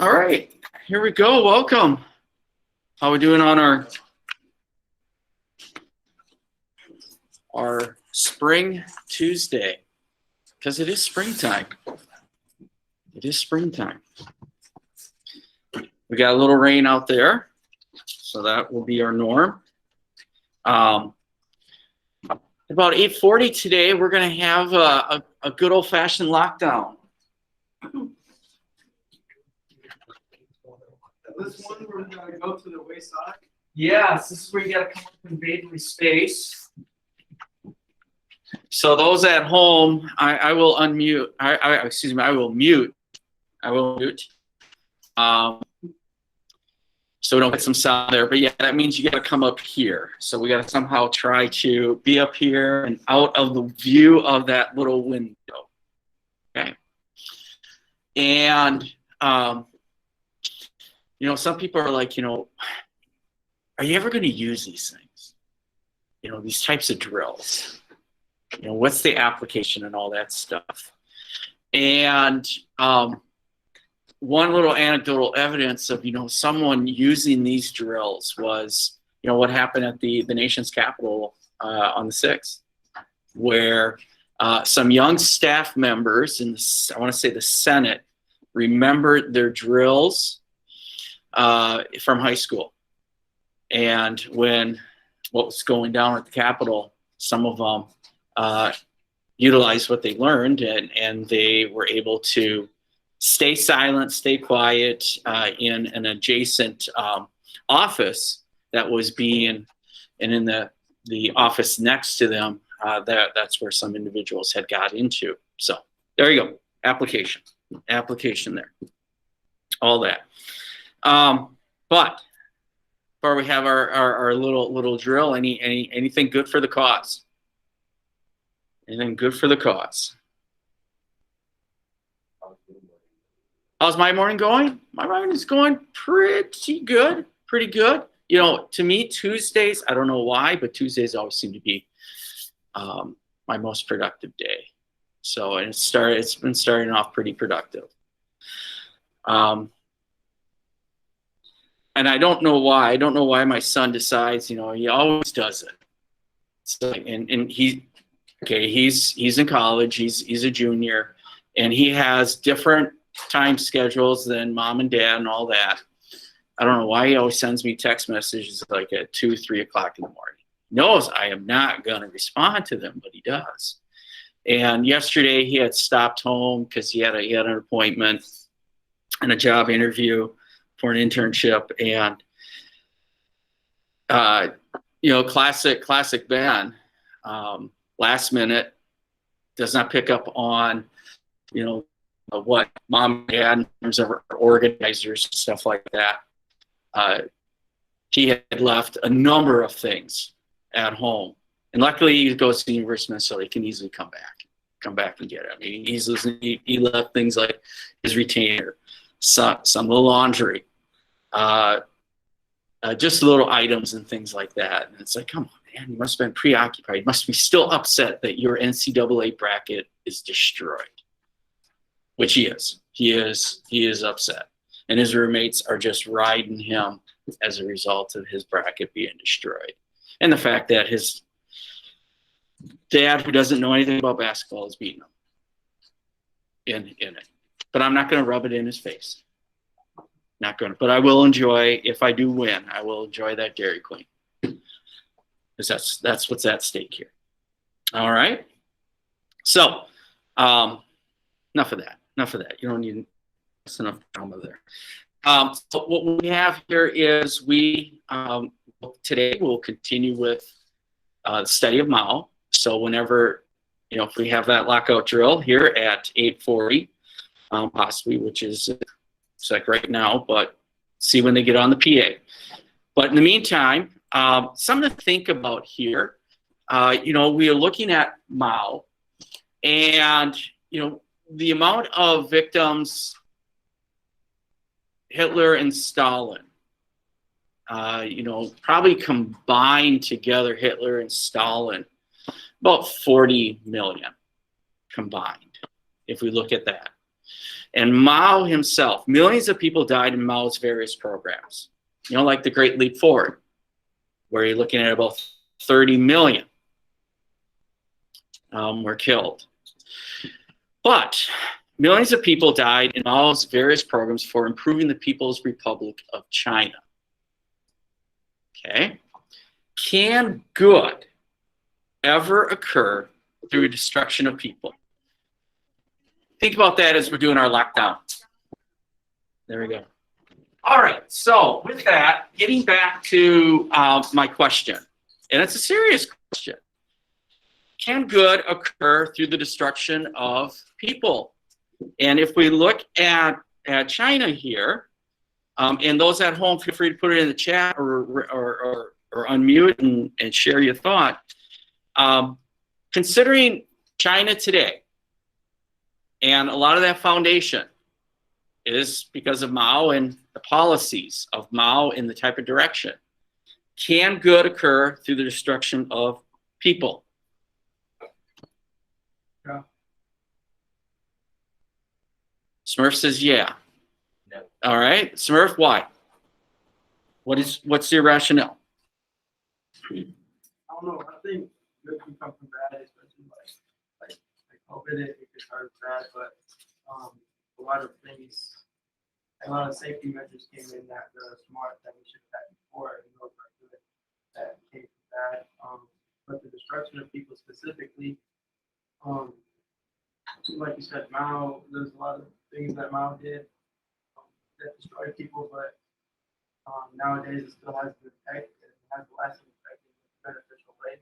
All right, here we go. Welcome. How we doing on our spring Tuesday? Because it is springtime. It is springtime. We got a little rain out there, so that will be our norm. About 8:40 today, we're going to have a good old-fashioned lockdown. This one where we're going to go to the wayside? Yes, this is where you got to come up and invade my space. So those at home, I will unmute. Excuse me, I will mute. I will mute. So we don't get some sound there. But yeah, that means you got to come up here. So we got to somehow try to be up here and out of the view of that little window. Okay. And you know, some people are like, you know, are you ever going to use these things? You know, these types of drills. You know, what's the application and all that stuff? And one little anecdotal evidence of, you know, someone using these drills was, you know, what happened at the nation's capital on the 6th, where some young staff members in, I want to say the Senate, remembered their drills from high school. And when what was going down at the Capitol, some of them utilized what they learned, and they were able to stay silent, stay quiet in an adjacent office that was being, and in the office next to them, that's where some individuals had got into. So there you go, application there, all that. But before we have our little drill, anything good for the cause? Anything good for the cause? How's my morning going? My morning is going pretty good, pretty good. You know, to me, Tuesdays, I don't know why, but Tuesdays always seem to be my most productive day. So, and it's been starting off pretty productive. And I don't know why. I don't know why my son decides, you know, he always does it. So, and he's in college. He's a junior, and he has different time schedules than mom and dad and all that. I don't know why he always sends me text messages like at 2, 3 o'clock in the morning. He knows I am not going to respond to them, but he does. And yesterday he had stopped home because he had an appointment and a job interview for an internship, and you know, classic Ben, last minute, does not pick up on, you know, what mom and dad in terms of organizers and stuff like that. He had left a number of things at home, and luckily he goes to the University of Minnesota. He can easily come back and get it. I mean, he left things like his retainer, some of the laundry, just little items and things like that. And it's like, come on, man, you must have been preoccupied. You must be still upset that your NCAA bracket is destroyed, which he is. He is upset. And his roommates are just riding him as a result of his bracket being destroyed. And the fact that his dad, who doesn't know anything about basketball, is beating him in it. But I'm not going to rub it in his face. Not going to. But I will enjoy, if I do win, I will enjoy that Dairy Queen. Because that's what's at stake here. All right? So, enough of that. You don't need enough drama there. So what we have here is today we'll continue with the study of Mao. So whenever, you know, if we have that lockout drill here at 8:40, possibly, which is it's like right now, but see when they get on the PA. But in the meantime, something to think about here. You know, we are looking at Mao, and, you know, the amount of victims, Hitler and Stalin, you know, probably combined together, Hitler and Stalin, about 40 million combined, if we look at that. And Mao himself, millions of people died in Mao's various programs. You know, like the Great Leap Forward, where you're looking at about 30 million were killed. But millions of people died in Mao's various programs for improving the People's Republic of China. Okay? Can good ever occur through destruction of people? Think about that as we're doing our lockdown. There we go. All right, so with that, getting back to my question, and it's a serious question. Can good occur through the destruction of people? And if we look at China here, and those at home, feel free to put it in the chat or unmute and share your thought. Considering China today, and a lot of that foundation is because of Mao and the policies of Mao in the type of direction. Can good occur through the destruction of people? Yeah. Smurf says yeah. No. All right, Smurf, why? What's your rationale? I don't know. I think good can come from bad, especially like COVID. It could hurt bad, but a lot of things, a lot of safety measures came in that were smart that we should have had before, and those were good that came from bad. But the destruction of people specifically, like you said, Mao. There's a lot of things that Mao did that destroyed people, but nowadays it still has the effect. It has a lasting effect in a beneficial way.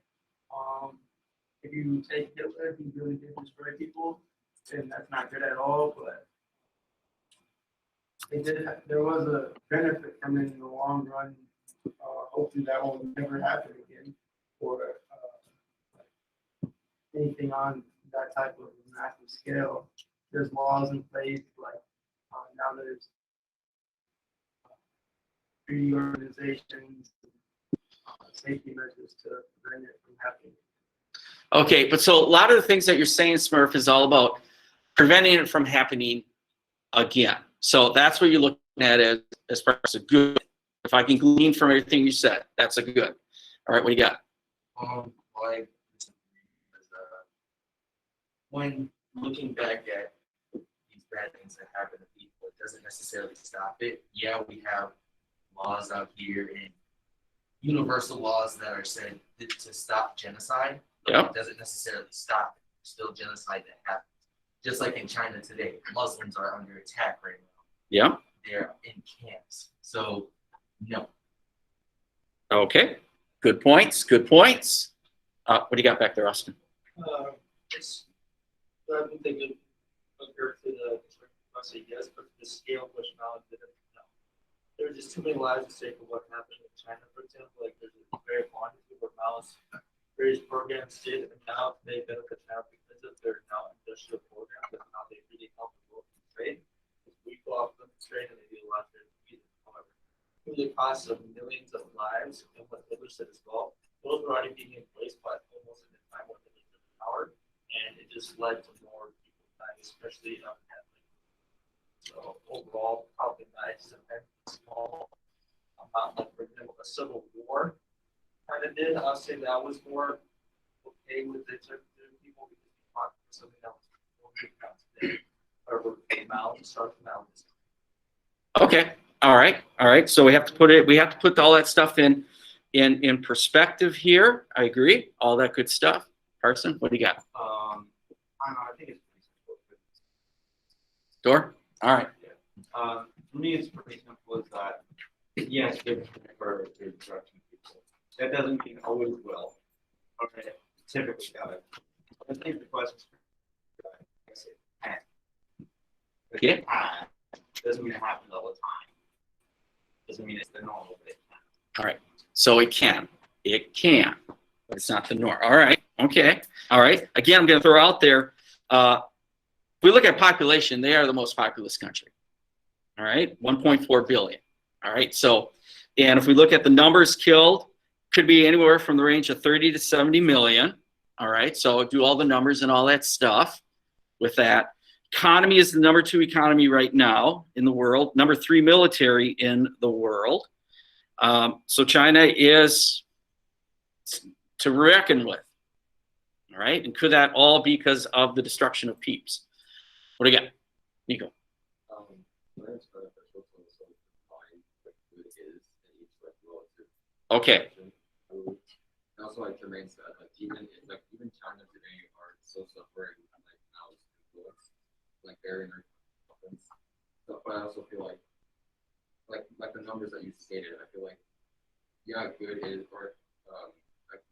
If you take Hitler, he really did destroy people, and that's not good at all. But it did. There was a benefit from it in the long run. Hopefully, that will never happen again, or anything on that type of massive scale. There's laws in place, like now there's treaty organizations, safety measures to prevent it from happening. Okay, but so a lot of the things that you're saying, Smurf, is all about preventing it from happening again. So that's what you're looking at as far as a good. If I can glean from everything you said, that's a good. All right, what do you got? Like, when looking back at these bad things that happen to people, it doesn't necessarily stop it. Yeah, we have laws out here and universal laws that are said to stop genocide. But Yep. It doesn't necessarily stop it. There's still genocide that happens. Just like in China today, Muslims are under attack right now. Yeah. They're in camps. So, no. Okay. Good points. Good points. What do you got back there, Austin? It's, I don't think it occurred to the, I say yes, but the scale of which knowledge did it, no. There are just too many lives at stake of what happened in China, for example. Like there's a very quantity where Mao's various programs did, and now they benefit now because of their now industrial programs and how they really help the world trade. We go off them trade and they do a lot of their however. Through the cost of millions of lives, and what Hitler said as well, those were already being in place by almost in the time when Hitler took power, and it just led to more people dying, especially Catholic. So overall, probably nice and small amount, like for example, a civil war kind of did. I'll say that was more okay with the people because we fought for something else. Or mountains, start from mountains. Okay. All right. All right. So we have to put it. We have to put all that stuff in perspective here. I agree. All that good stuff. Carson, what do you got? I don't know. I think it's pretty simple. Door. All right. For me, it's pretty simple. Is that yes, good for the destruction of people. That doesn't mean always will. Okay, typically does. I think the question is, I say, can. But Yeah. doesn't mean it happens all the time. Doesn't mean it's the normal, but it can. All right. So it can. It can. But it's not the norm. All right. Okay. All right. Again, I'm going to throw out there. If we look at population, they are the most populous country. All right. 1.4 billion. All right. So, and if we look at the numbers killed, could be anywhere from the range of 30 to 70 million. All right. So do all the numbers and all that stuff with that. economy is the number 2 economy right now in the world, number 3 military in the world. So China is to reckon with. All right. And could that all be because of the destruction of peeps? What do you got? Nico. Okay. And also, like Jermaine said, like even China today are still suffering like now influence, like very weapons. So, but I also feel like the numbers that you stated, I feel like good is like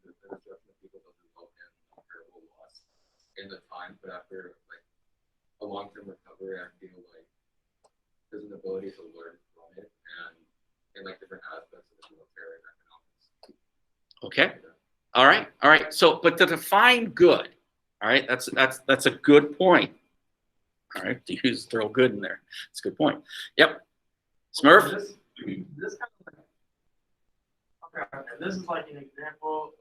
the destruction of people doesn't result in terrible loss in the time, but after like a long-term recovery, I feel like there's an ability to learn from it and in like different aspects of the military and economics. Okay. All right. All right. So, but to define good, all right, that's a good point. All right. To use throw good in there. It's a good point. Yep. Smurf. This kind of okay. This is like an example.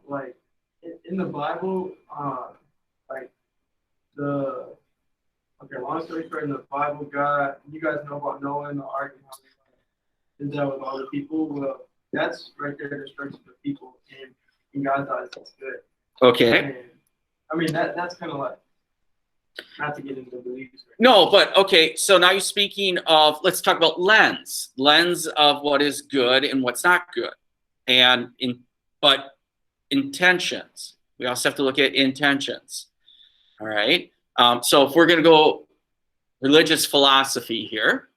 Like in the Bible, like long story short, in the Bible, God, you guys know about Noah and the ark and how he did that with all the people. Well, that's right there, destruction of people, and in God's eyes, that's good. Okay. And, I mean, that's kind of like, not to get into beliefs. Right? No, but okay. So now you're speaking of, let's talk about lens of what is good and what's not good. But intentions, we also have to look at intentions. All right. So if we're going to go religious philosophy here,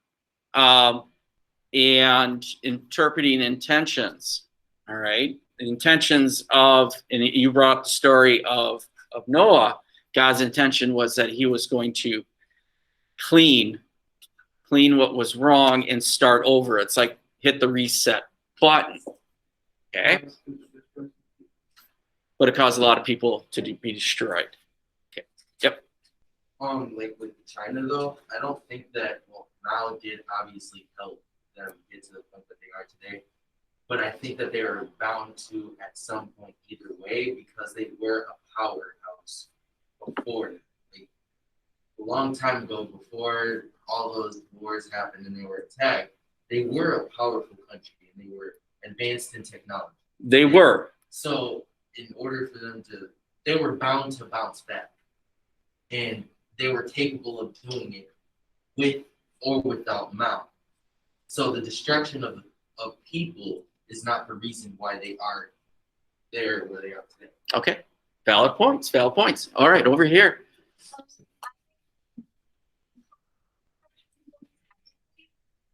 and interpreting intentions, all right, the intentions of, and you brought up the story of Noah. God's intention was that he was going to clean what was wrong and start over. It's like hit the reset button. Okay. But it caused a lot of people to be destroyed. Okay. Yep. Like with China though, I don't think that Mao did obviously help them get to the point that they are today. But I think that they are bound to at some point either way because they were a powerhouse before, like a long time ago, before all those wars happened and they were attacked, they were a powerful country and they were advanced in technology. They were. So in order for them to, they were bound to bounce back. And they were capable of doing it with or without Mao. So the destruction of people is not the reason why they are there where they are today. Okay. Valid points. Valid points. All right, over here.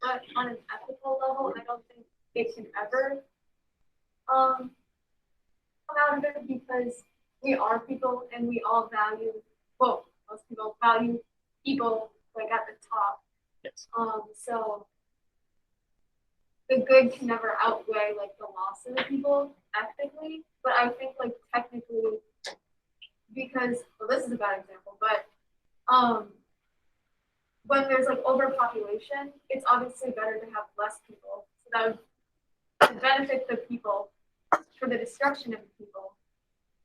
But on an ethical level, I don't think it can ever come out of it because we are people and we all value, well, most people value people like at the top. Yes. So the good can never outweigh like the loss of the people ethically, but I think like technically, because well, this is a bad example, but when there's like overpopulation, it's obviously better to have less people. So that would benefit the people for the destruction of the people.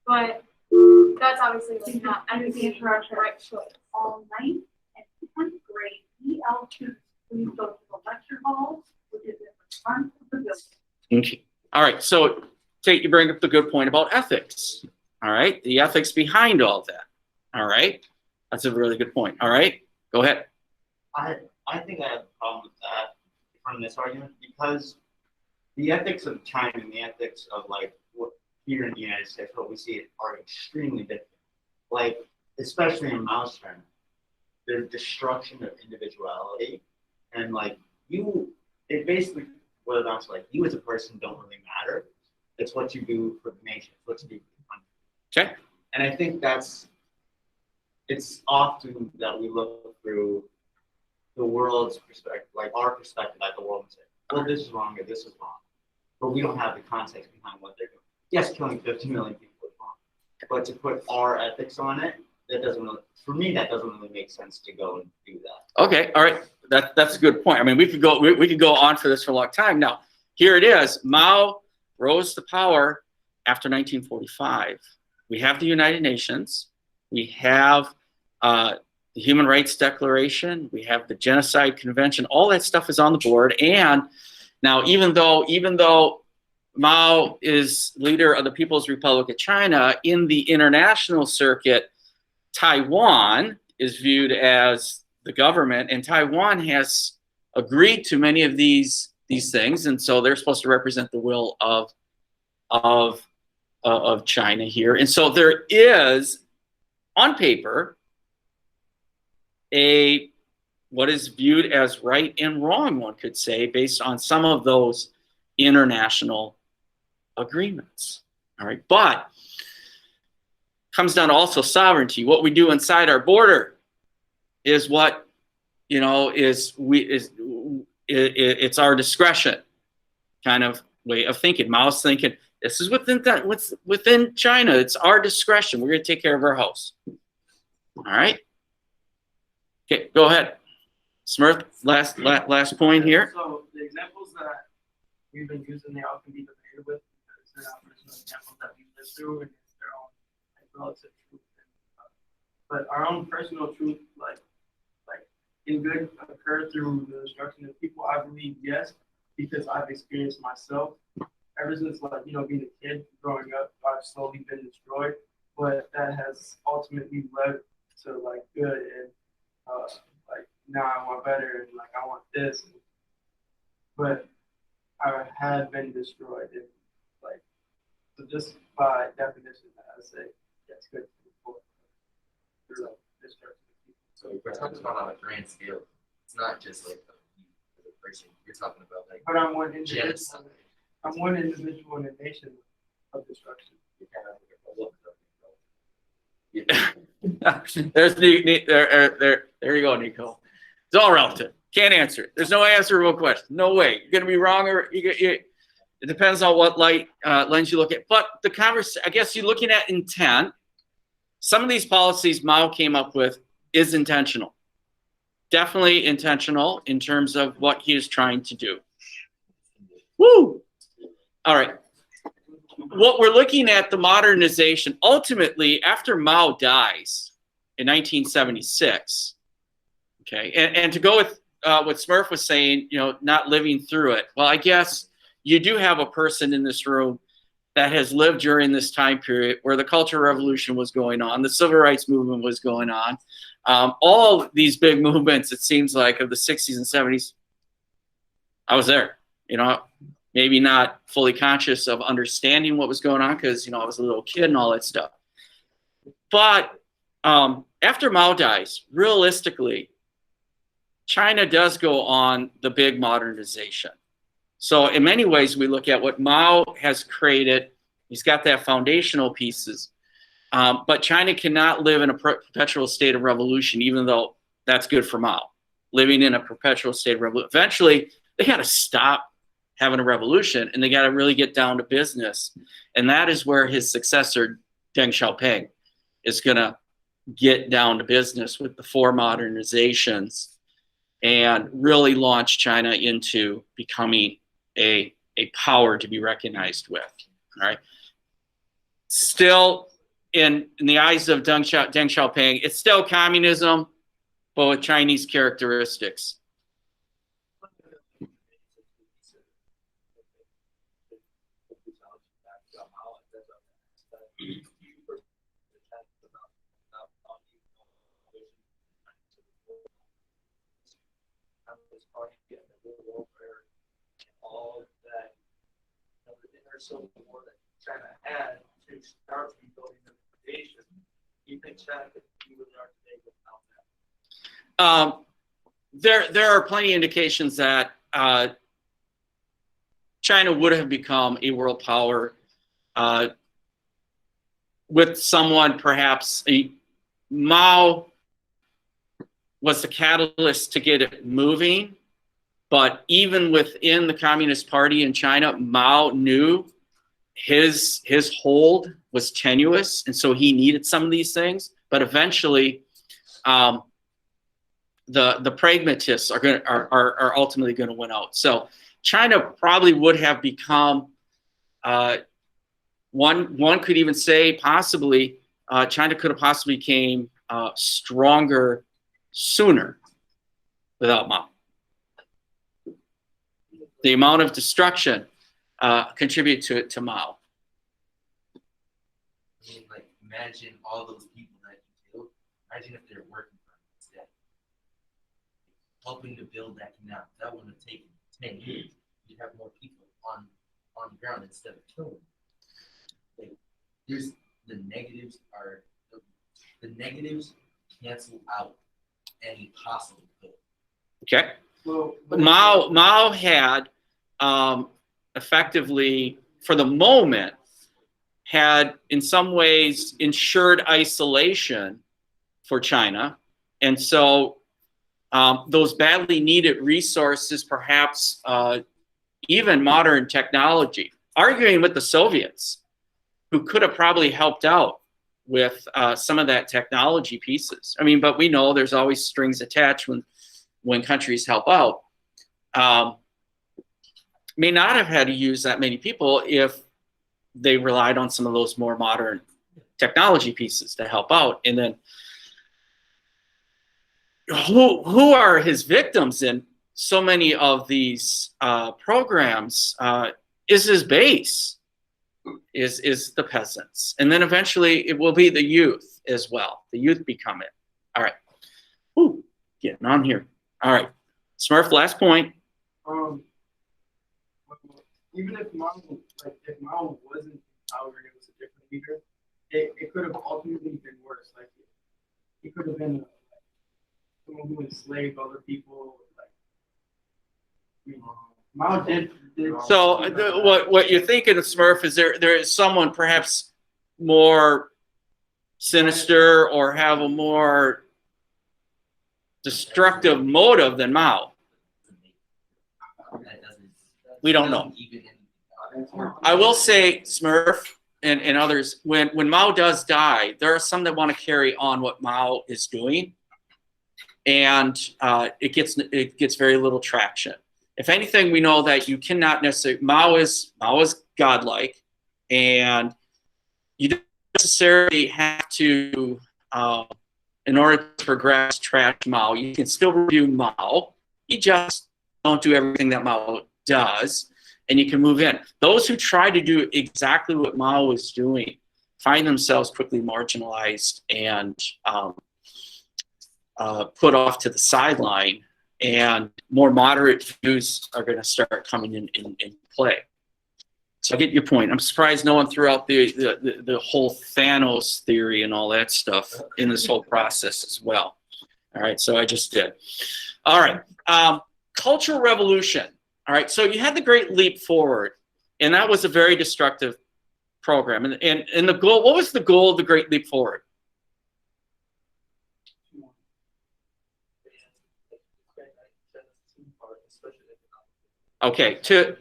But that's obviously like not everything the right choice. All night and 10th grade EL2 please go to the lecture hall, which is in the front of the building. Okay. All right. So you bring up the good point about ethics. All right. The ethics behind all that. All right. That's a really good point. All right. Go ahead. I think I have a problem with that from this argument because the ethics of China and the ethics of like what here in the United States, what we see are extremely different. Like, especially in Mao's term, there's destruction of individuality and like it basically boils down to like you as a person don't really matter. It's what you do for the nation, it's what you do for the country. Okay. And I think it's often that we look through the world's perspective, like our perspective at the world and say, well, this is wrong or this is wrong. But we don't have the context behind what they're doing. Yes, killing 50 million people is wrong. But to put our ethics on it, that doesn't really, for me, that doesn't really make sense to go and do that. Okay. All right. That's a good point. I mean, we could go on for this for a long time. Now, here it is. Mao rose to power after 1945. we have the United Nations, we have the Human Rights Declaration, we have the Genocide Convention. All that stuff is on the board. And now, even though Mao is leader of the People's Republic of China, in the international circuit, Taiwan is viewed as the government, and Taiwan has agreed to many of these things, and so they're supposed to represent the will of China here. And so there is, on paper, what is viewed as right and wrong, one could say, based on some of those international agreements. All right, but comes down to also sovereignty. What we do inside our border is what, you know, it's our discretion kind of way of thinking. Mao's thinking, this is within China. It's our discretion. We're going to take care of our house. All right. Okay, go ahead. Smurf, last point here. So the examples that we've been using, they all can be debated with because they're not personal examples that we lived through, and it's their own relative truth. But our own personal truth, like in good occur through the destruction of people, I believe yes, because I've experienced myself. Ever since being a kid, growing up, I've slowly been destroyed, but that has ultimately led to good and now I want better and I want this. But I had been destroyed, and so just by definition, I say that's good for destruction of people. So if we're talking about on a grand scale, it's not just like the person. You're talking about But I'm one individual. genocide. I'm one individual in a nation of destruction. There's there you go, Nico. It's all relative. Can't answer it. There's no answerable question. No way. You're gonna be wrong, or it depends on what lens you look at. But the conversation, I guess, you're looking at intent. Some of these policies Mao came up with is intentional. Definitely intentional in terms of what he is trying to do. Woo! All right. What we're looking at, the modernization, ultimately, after Mao dies in 1976, okay, and to go with what Smurf was saying, not living through it. Well, I guess you do have a person in this room that has lived during this time period where the Cultural Revolution was going on, the Civil Rights Movement was going on, all these big movements, it seems like, of the 60s and 70s. I was there, maybe not fully conscious of understanding what was going on because, I was a little kid and all that stuff. But after Mao dies, realistically, China does go on the big modernization. So in many ways, we look at what Mao has created. He's got that foundational pieces. But China cannot live in a perpetual state of revolution, even though that's good for Mao, living in a perpetual state of revolution. Eventually, they got to stop having a revolution, and they got to really get down to business. And that is where his successor, Deng Xiaoping, is going to get down to business with the 4 modernizations and really launch China into becoming a power to be recognized with. All right. Still, in the eyes of Deng Xiaoping, it's still communism, but with Chinese characteristics. All that, the inner civil war that China had to start rebuilding the foundation. Do you think China could be where they are today without that? There are plenty of indications that China would have become a world power with someone, perhaps Mao was the catalyst to get it moving. But even within the Communist Party in China, Mao knew his hold was tenuous, and so he needed some of these things. But eventually, the pragmatists are ultimately going to win out. So China probably would have become One could even say possibly China could have possibly became stronger sooner without Mao. The amount of destruction contributed to Mao. I mean, like, imagine all those people that he killed. Imagine if they're working for him instead. Helping to build that canal. That would have taken 10 years. You'd have more people on the ground instead of killing them. Like, there's the negatives are the negatives cancel out any possible good. Okay. Well, Mao had effectively, for the moment, had in some ways ensured isolation for China. And so those badly needed resources, perhaps even modern technology, arguing with the Soviets, who could have probably helped out with some of that technology pieces. I mean, but we know there's always strings attached when countries help out. May not have had to use that many people if they relied on some of those more modern technology pieces to help out. And then who are his victims in so many of these programs is his base, is the peasants. And then eventually it will be the youth as well. The youth become it. All right. Ooh, getting on here. All right. Smurf, last point. Even if Mao, if Mao wasn't in power and it was a different leader, it could have ultimately been worse. Like, he could have been someone who enslaved other people. Like, Mao did. So what you're thinking of, Smurf, is there is someone perhaps more sinister or have a more destructive motive than Mao? We don't know. I will say, Smurf and others, when Mao does die, there are some that want to carry on what Mao is doing, and it gets very little traction. If anything, we know that you cannot necessarily, Mao is godlike, and you don't necessarily have to, in order to progress, trash Mao. You can still review Mao. You just don't do everything that Mao does, and you can move in. Those who try to do exactly what Mao was doing find themselves quickly marginalized and put off to the sideline, and more moderate views are going to start coming in play. So I get your point. I'm surprised no one threw out the whole Thanos theory and all that stuff in this whole process as well. All right, so I just did. All right, Cultural Revolution. All right, so you had the Great Leap Forward, and that was a very destructive program. And the goal, what was the goal of the Great Leap Forward? Okay, to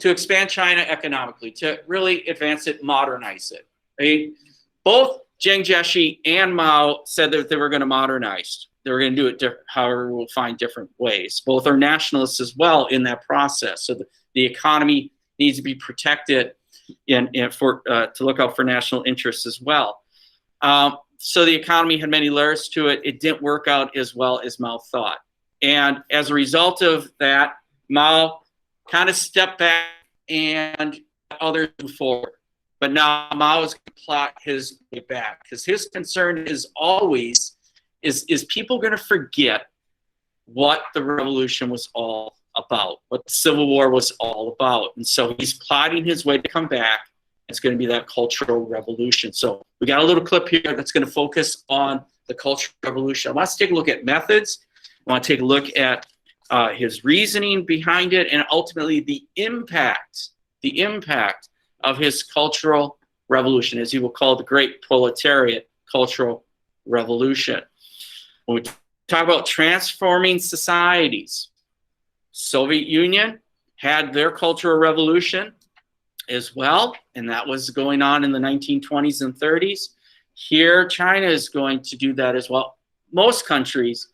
expand China economically, to really advance it, modernize it. I mean, both Jiang Jieshi and Mao said that they were going to modernize. They were going to do it, however, we'll find different ways. Both are nationalists as well in that process. So the economy needs to be protected and to look out for national interests as well. So the economy had many layers to it. It didn't work out as well as Mao thought. And as a result of that, Mao kind of stepped back and others moved forward. But now Mao is going to plot his way back, because his concern is always, is people going to forget what the revolution was all about, what the Civil War was all about? And so he's plotting his way to come back. It's going to be that Cultural Revolution. So we got a little clip here that's going to focus on the Cultural Revolution. I want to take a look at methods. I want to take a look at his reasoning behind it, and ultimately the impact of his Cultural Revolution, as he will call the Great Proletariat Cultural Revolution. When we talk about transforming societies, Soviet Union had their Cultural Revolution as well, and that was going on in the 1920s and 30s. Here, China is going to do that as well. Most countries,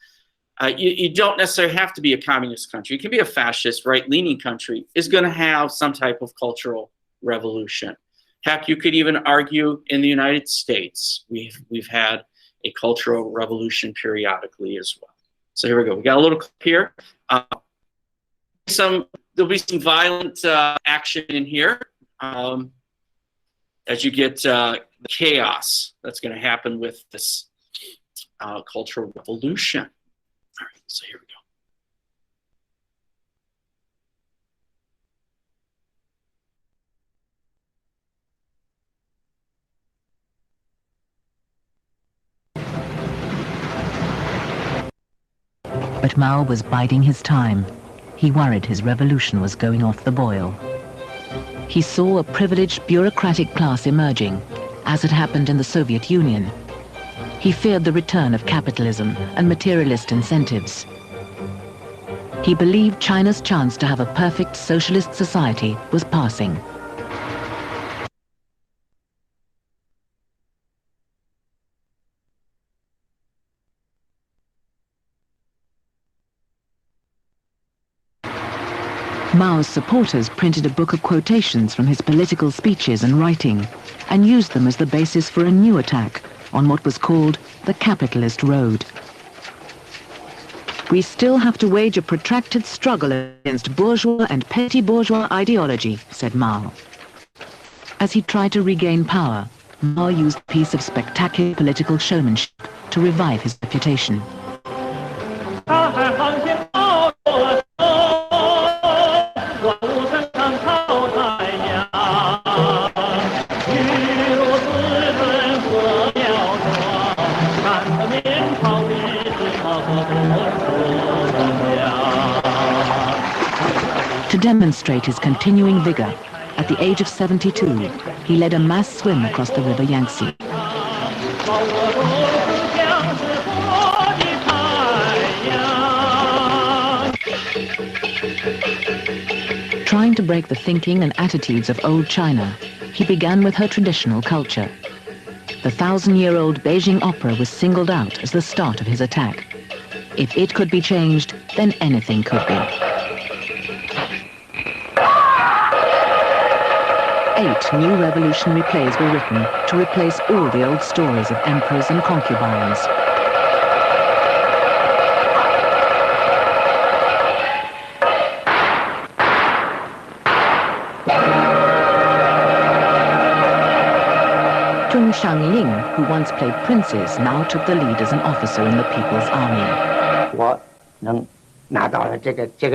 you don't necessarily have to be a communist country. You can be a fascist, right-leaning country, is going to have some type of cultural revolution. Heck, you could even argue in the United States, we've had a cultural revolution periodically as well. So here we go. We got a little clip here. There'll be some violent action in here as you get the chaos that's going to happen with this cultural revolution. All right, so here we go. But Mao was biding his time. He worried his revolution was going off the boil. He saw a privileged bureaucratic class emerging, as had happened in the Soviet Union. He feared the return of capitalism and materialist incentives. He believed China's chance to have a perfect socialist society was passing. Mao's supporters printed a book of quotations from his political speeches and writing, and used them as the basis for a new attack on what was called the capitalist road. We still have to wage a protracted struggle against bourgeois and petty bourgeois ideology, said Mao. As he tried to regain power, Mao used a piece of spectacular political showmanship to revive his reputation. To demonstrate his continuing vigor, at the age of 72, he led a mass swim across the river Yangtze. Trying to break the thinking and attitudes of old China, he began with her traditional culture. The 1,000-year-old Beijing opera was singled out as the start of his attack. If it could be changed, then anything could be. 8 new revolutionary plays were written to replace all the old stories of emperors and concubines. Tung Shangling, who once played princes, now took the lead as an officer in the People's Army. 我能拿到了这个角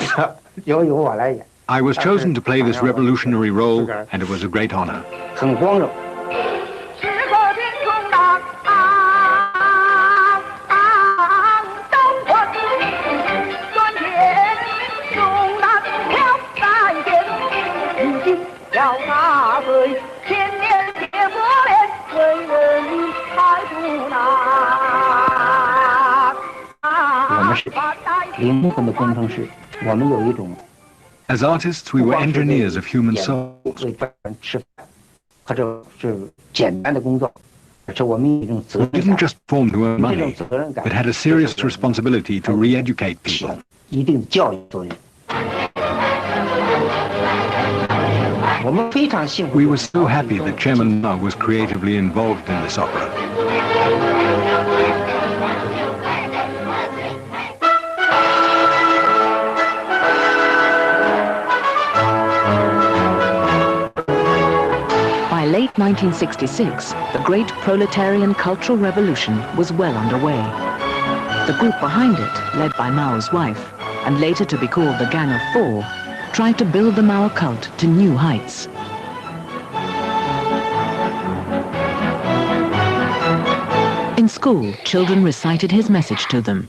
色，由我来演。 I was chosen to play this revolutionary role, and it was a great honor. 很光荣。 我们是灵魂的工程师，我们有一种。 As artists, we were engineers of human souls. 为家人吃饭，或者是简单的工作，而且我们有一种责 We 任 didn't 感。 just perform to earn 这种 money, 责任感 but had a serious responsibility to re-educate people. 一定的教育作用。我们非常幸福。 We were so happy that Chairman Mao was creatively involved in this opera. By late 1966, the great proletarian cultural revolution was well underway. The group behind it, led by Mao's wife, and later to be called the Gang of Four, tried to build the Mao cult to new heights. In school, children recited his message to them.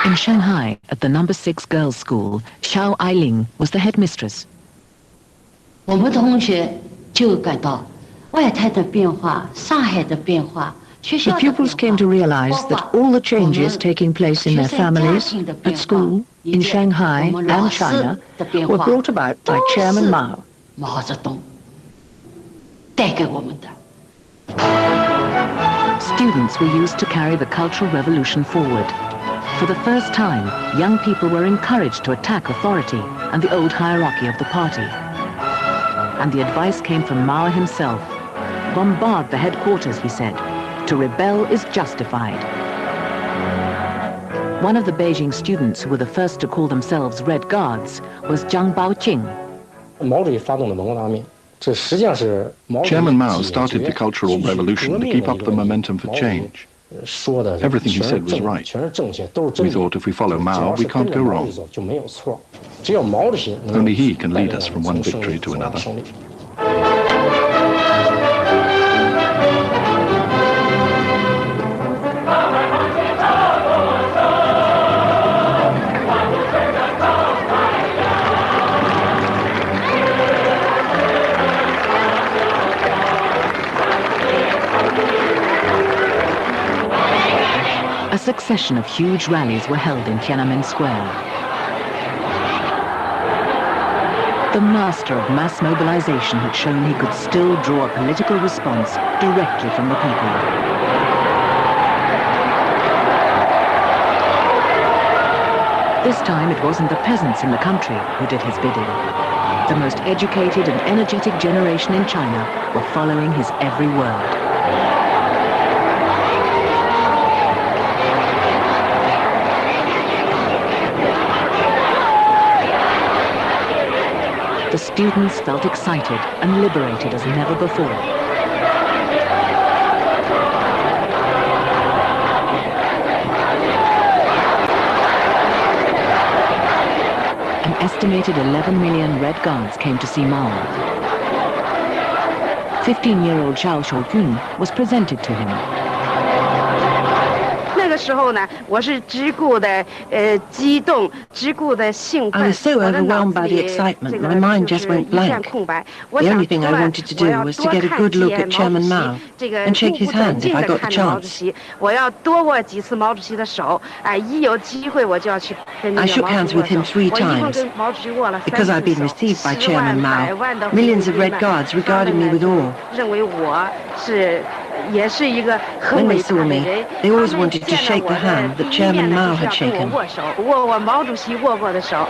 In Shanghai, at the No. 6 girls' school, Xiao Ailing was the headmistress. 我们同学就感到外态的变化、上海的变化 The pupils came to realize that all the changes taking place in their families, at school, in Shanghai and China were brought about by Chairman Mao. 毛泽东带给我们的。 Students were used to carry the Cultural Revolution forward. For the first time, young people were encouraged to attack authority and the old hierarchy of the party. And the advice came from Mao himself. Bombard the headquarters, he said. To rebel is justified. One of the Beijing students who were the first to call themselves Red Guards was Zhang Baoqing. Chairman Mao started the Cultural Revolution to keep up the momentum for change. Everything he said was right. We thought if we follow Mao, we can't go wrong. Only he can lead us from one victory to another. A succession of huge rallies were held in Tiananmen Square. The master of mass mobilization had shown he could still draw a political response directly from the people. This time it wasn't the peasants in the country who did his bidding. The most educated and energetic generation in China were following his every word. The students felt excited and liberated as never before. An estimated 11 million Red Guards came to see Mao. 15-year-old Zhao Shoujun was presented to him. 那个时候呢，我是直顾的激动，直顾的兴奋。 I was so overwhelmed by the excitement, my mind just went blank. The only thing I wanted to do was to get a good look at Chairman Mao and shake his hand if I got the chance. 我要多握几次毛主席的手，一有机会我就要去跟 I shook hands with him 3 times. Because I'd been received by Chairman Mao, millions of Red Guards regarded me with awe. 认为我是。 也是一个很 When 伟 they 大 saw 的 me, 人。 they always wanted to shake the hand that Chairman Mao had shaken. 握手，握我毛主席握过的手。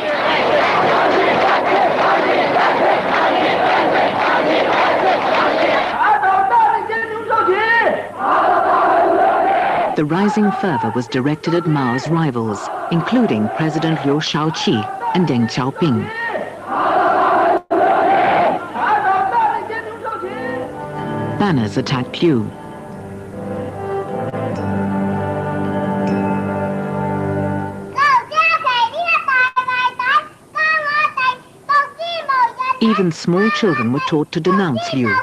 The rising fervor was directed at Mao's rivals, including President Liu Shaoqi and Deng Xiaoping. Banners attacked Liu. Even small children were taught to denounce Liu.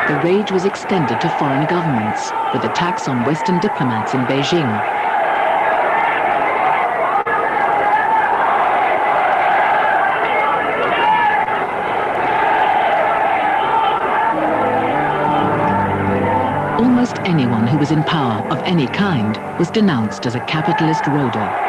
The rage was extended to foreign governments, with attacks on Western diplomats in Beijing. Almost anyone who was in power of any kind was denounced as a capitalist roader.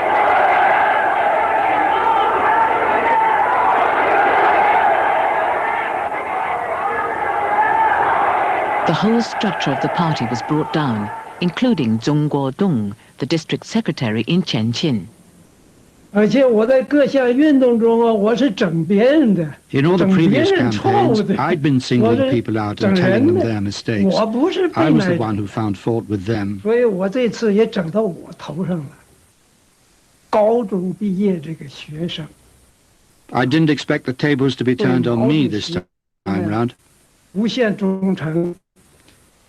The whole structure of the party was brought down, including Zhong Guodong, the district secretary in Tianjin. 而且我在各项运动中啊，我是整别人的， In all the 整别 previous 人错误 campaigns, 的。 I'd been 我 singling 是 people out 整 and 人 telling them 的 their mistakes. 我不是 I 被 was the 买 one who found fault with them. 所以我这次也整到我头上了。高中毕业这个学生， I didn't expect the tables to be turned on me this time round. 无限忠诚，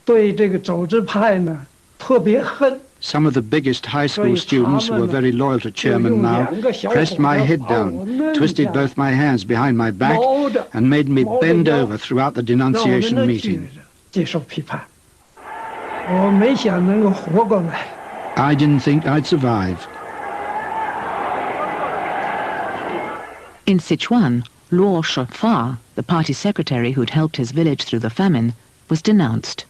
对这个走资派呢特别恨。 Some of the biggest high school students who were very loyal to Chairman Mao pressed my head down, twisted both my hands behind my back, and made me bend over throughout the 让我们 denunciation 的 meeting. 接受批判。我没想能够活过来。 I didn't think I'd survive. In Sichuan, Luo Shifa, the party secretary who'd helped his village through the famine, was denounced.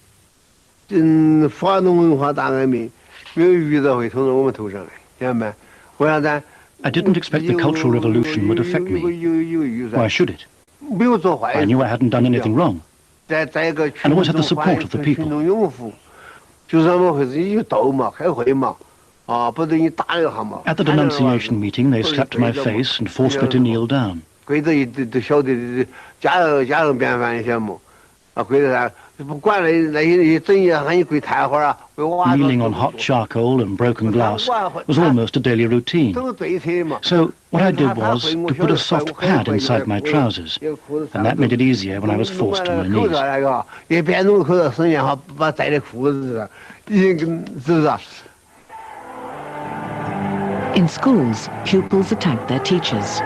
发动文化大革命，没有预料会冲到我们头上来，晓得没？为啥子？ I didn't expect the Cultural Revolution would affect me. Why should it? 没有做坏 I 事。 knew I hadn't done anything wrong. 再一个， And always had the support of the 群 people. 众拥护，就是怎么回事？你就斗嘛，开会嘛，啊，不对，你打一下嘛。 At the denunciation meeting, they slapped my face and forced me to kneel down. 规则都晓得，家人便饭，你晓得么？啊，规则啥？不管那些整夜喊你跪瘫会儿啊，为娃子。 Kneeling on hot charcoal and broken glass was almost a daily routine. 都是对策嘛。 So what I did was to put a soft pad inside my trousers, and that made it easier when I was forced to my 口 knees. 罩那个，一边弄口罩省下哈，把带的裤子上，是不是？ In schools, pupils attacked their teachers.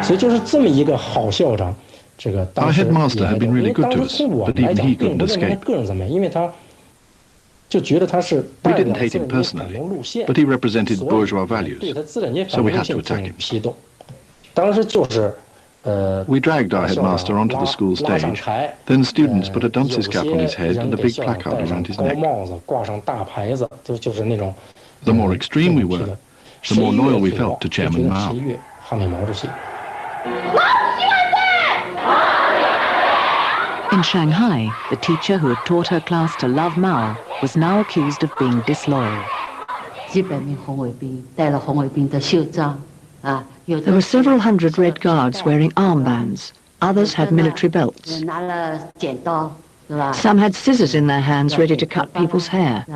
所以就是这么一个好校长，这个当 Our 时 headmaster had been really 因为 good 当 to 时 us, 从我 but 们来 even 讲， he 并 couldn't 不认为他 escape. 个人怎么样，因为他就觉得他是 We 代 didn't 表 hate 资 him 本阶 personally, 反动路线， but he represented 所以 bourgeois 对 values, 他资本阶 so 反 we 动路 had to 线进 attack 行 him. 批斗。当时就是We dragged our 校长 headmaster onto the school 拉上 stage. 台， Then students put a 有 dunce's cap on his 些 head 人 and a 给 big 校长 placard 戴上 around his 高 neck. 帽子，挂上大牌子，就是那种。 The more extreme we were, the more loyal we felt to Chairman Mao. 谁越捍卫毛主席。 In Shanghai, the teacher who had taught her class to love Mao was now accused of being disloyal. There were several hundred Red Guards wearing armbands. Others had military belts. Some had scissors in their hands ready to cut people's hair.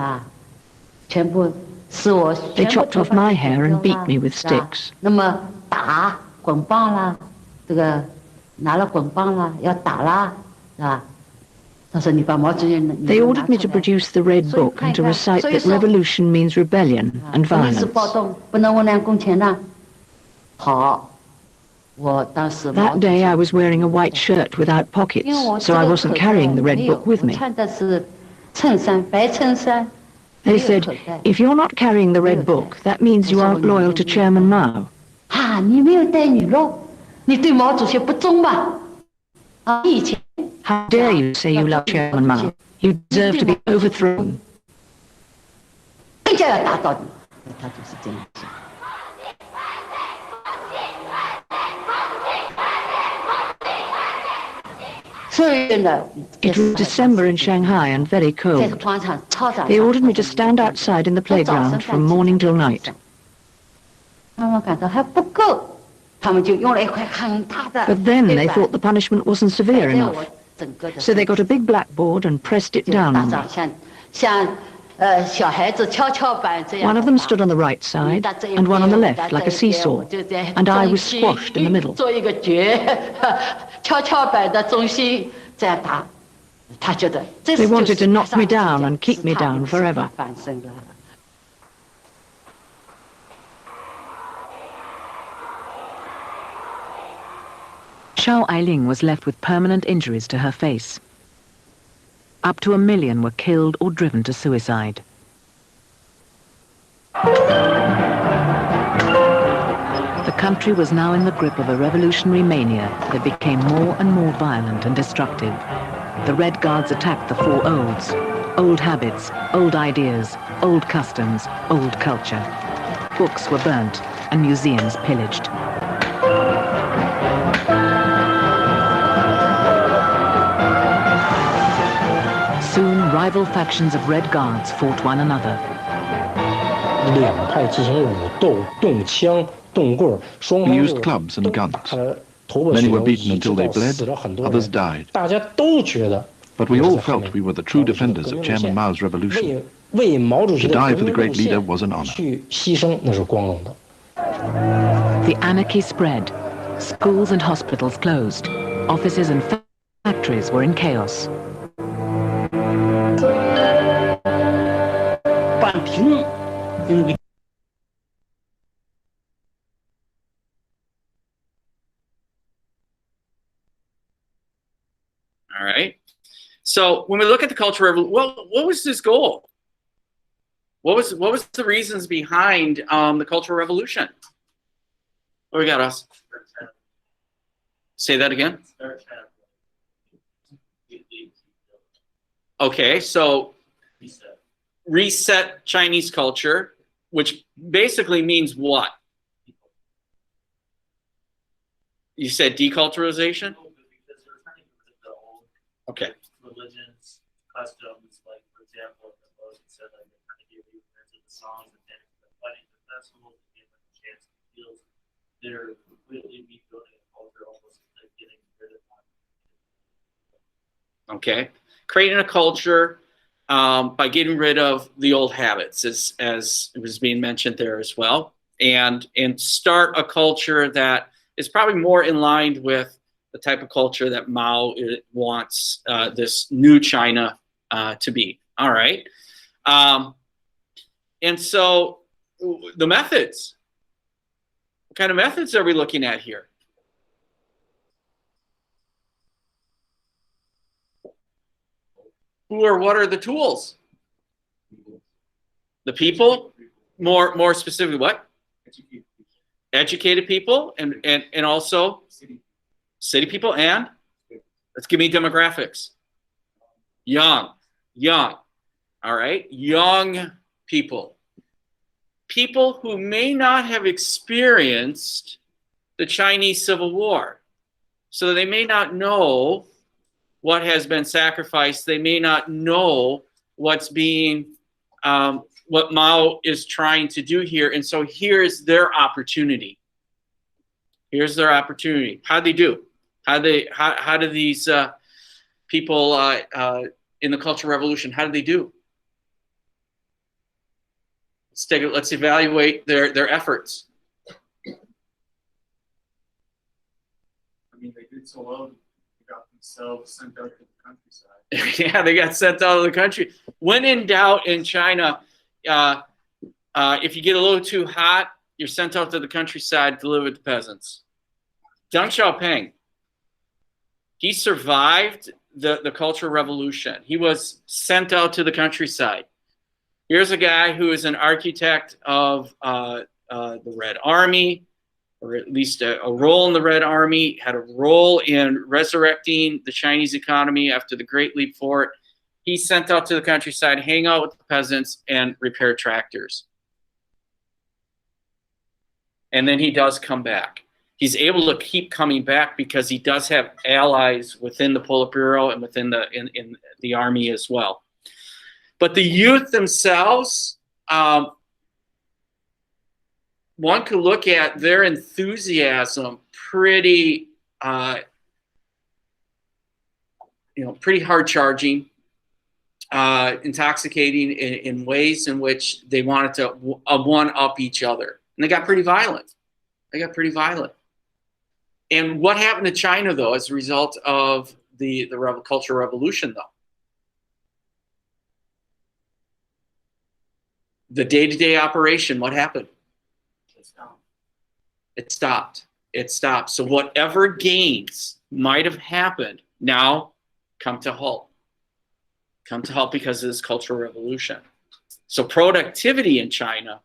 They chopped off my hair and beat me with sticks. They ordered me to produce the Red Book and to recite that revolution means rebellion and violence. That day I was wearing a white shirt without pockets, so I wasn't carrying the Red Book with me. They said, if you're not carrying the Red Book, that means you aren't loyal to Chairman Mao. How dare you say you love Chairman Mao? You deserve to be overthrown. It was December in Shanghai and very cold. They ordered me to stand outside in the playground from morning till night. But then they thought the punishment wasn't severe enough. So they got a big blackboard and pressed it down on me. One of them stood on the right side and one on the left like a seesaw, and I was squashed in the middle. They wanted to knock me down and keep me down forever. Xiao Ailing was left with permanent injuries to her face. Up to 1 million were killed or driven to suicide. The country was now in the grip of a revolutionary mania that became more and more violent and destructive. The Red Guards attacked the four olds: old habits, old ideas, old customs, old culture. Books were burnt and museums pillaged. Soon, rival factions of Red Guards fought one another. 两派进行武斗，动枪、动棍，双 We 方 used clubs and guns. Many were beaten until they bled, others died. 大家都觉得 But we all felt we were the true defenders of Chairman Mao's revolution. 为毛主席 To 的 die 革 for the 命 great 路 leader 线 was an honor. 去牺牲，那是光荣的。 The anarchy spread. Schools and hospitals closed. Offices and factories were in chaos. 扳平那个 All right. So when we look at the Cultural Revolution, what was this goal? What was the reasons behind the Cultural Revolution? What we got, us? Say that again. Okay, so reset Chinese culture, which basically means what? You said deculturalization? Okay. Religions, customs, like for example, the Moses said, like they kind of give you the songs and dances, the weddings, the festivals, to give them a chance to feel they're completely rebuilding a culture, almost like getting rid of one. Okay, creating a culture by getting rid of the old habits, as it was being mentioned there as well, and start a culture that is probably more in line with the type of culture that Mao wants this new China to be. All right, and so the methods. What kind of methods are we looking at here? Who or what are the tools? The people? More specifically, what? Educated people and also city people, and let's give me demographics. Young. All right, young people. People who may not have experienced the Chinese Civil War. So they may not know what has been sacrificed. They may not know what's being, what Mao is trying to do here. And so here's their opportunity. Here's their opportunity. How'd they do? How do these people in the Cultural Revolution, how did they do? Let's evaluate their efforts. I mean, they did so well. They got themselves sent out to the countryside. Yeah, they got sent out of the country. When in doubt in China, if you get a little too hot, you're sent out to the countryside to live with the peasants. Deng Xiaoping, he survived the Cultural Revolution. He was sent out to the countryside. Here's a guy who is an architect of the Red Army, or at least a role in the Red Army, had a role in resurrecting the Chinese economy after the Great Leap Forward. He's sent out to the countryside, hang out with the peasants, and repair tractors. And then he does come back. He's able to keep coming back because he does have allies within the Politburo and within in the army as well. But the youth themselves, one could look at their enthusiasm pretty, pretty hard charging, intoxicating in ways in which they wanted to one-up each other. And they got pretty violent. And what happened to China, though, as a result of the Cultural Revolution, though? The day-to-day operation, what happened? It stopped. So whatever gains might have happened now come to halt. Because of this Cultural Revolution. So productivity in China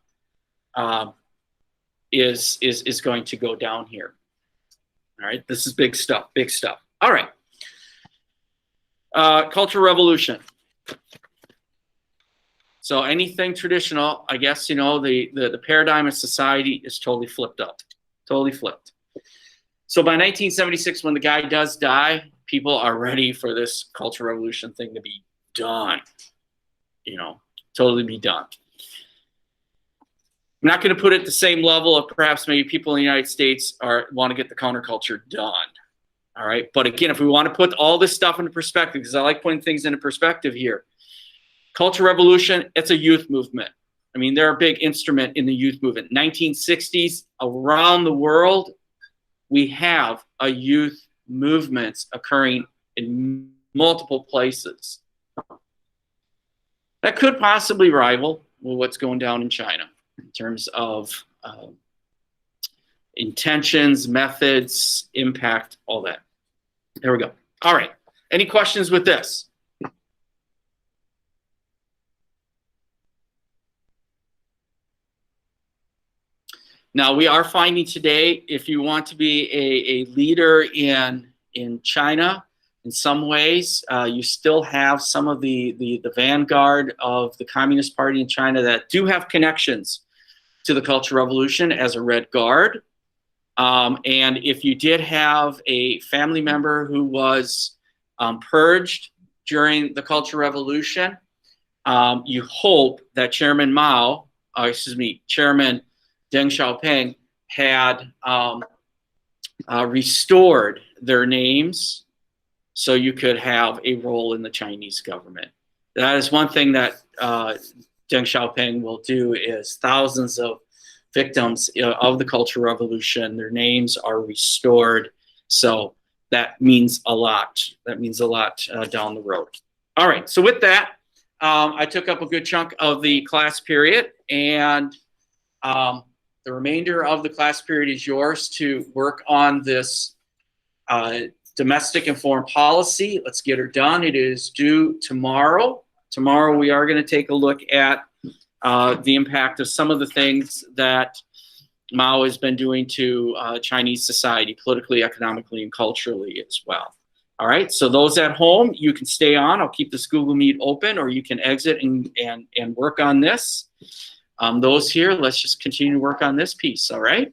is going to go down here. All right, this is big stuff. All right. Cultural Revolution. So anything traditional, I guess, the paradigm of society is totally flipped up. Totally flipped. So by 1976, when the guy does die, people are ready for this Cultural Revolution thing to be done. Totally be done. I'm not going to put it at the same level of perhaps maybe people in the United States want to get the counterculture done. All right. But again, if we want to put all this stuff into perspective, because I like putting things into perspective here, Cultural Revolution, it's a youth movement. I mean, they're a big instrument in the youth movement. 1960s, around the world, we have a youth movement occurring in multiple places. That could possibly rival what's going down in China in terms of intentions, methods, impact, all that. There we go. All right. Any questions with this? Now, we are finding today, if you want to be a leader in China, in some ways, you still have some of the vanguard of the Communist Party in China that do have connections to the Cultural Revolution as a Red Guard. And if you did have a family member who was purged during the Cultural Revolution, you hope that Chairman Chairman Deng Xiaoping had restored their names so you could have a role in the Chinese government. That is one thing that Deng Xiaoping will do, is thousands of victims of the Cultural Revolution, their names are restored. So that means a lot. That means a lot down the road. All right, so with that, I took up a good chunk of the class period, and the remainder of the class period is yours to work on this domestic and foreign policy. Let's get her done. It is due tomorrow. Tomorrow we are going to take a look at the impact of some of the things that Mao has been doing to Chinese society, politically, economically, and culturally as well. All right, so those at home, you can stay on. I'll keep this Google Meet open, or you can exit and work on this. Those here, let's just continue to work on this piece, all right?